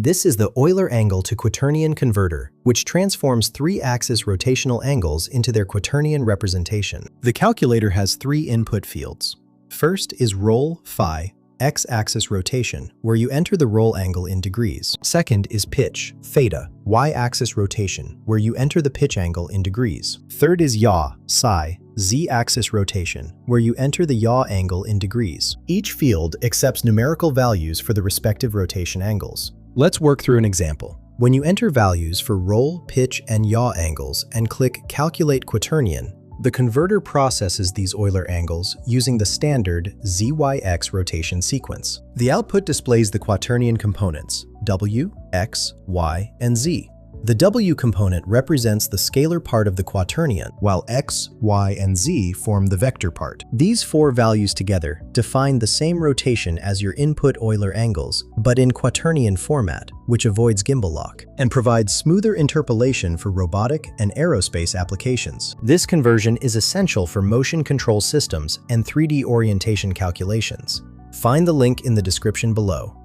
This is the Euler Angle to Quaternion Converter, which transforms three-axis rotational angles into their quaternion representation. The calculator has three input fields. First is roll phi, x-axis rotation, where you enter the roll angle in degrees. Second is pitch, theta, y-axis rotation, where you enter the pitch angle in degrees. Third is yaw, psi, z-axis rotation, where you enter the yaw angle in degrees. Each field accepts numerical values for the respective rotation angles. Let's work through an example. When you enter values for roll, pitch, and yaw angles and click Calculate Quaternion, the converter processes these Euler angles using the standard ZYX rotation sequence. The output displays the quaternion components, W, X, Y, and Z. The W component represents the scalar part of the quaternion, while X, Y, and Z form the vector part. These four values together define the same rotation as your input Euler angles, but in quaternion format, which avoids gimbal lock, and provides smoother interpolation for robotic and aerospace applications. This conversion is essential for motion control systems and 3D orientation calculations. Find the link in the description below.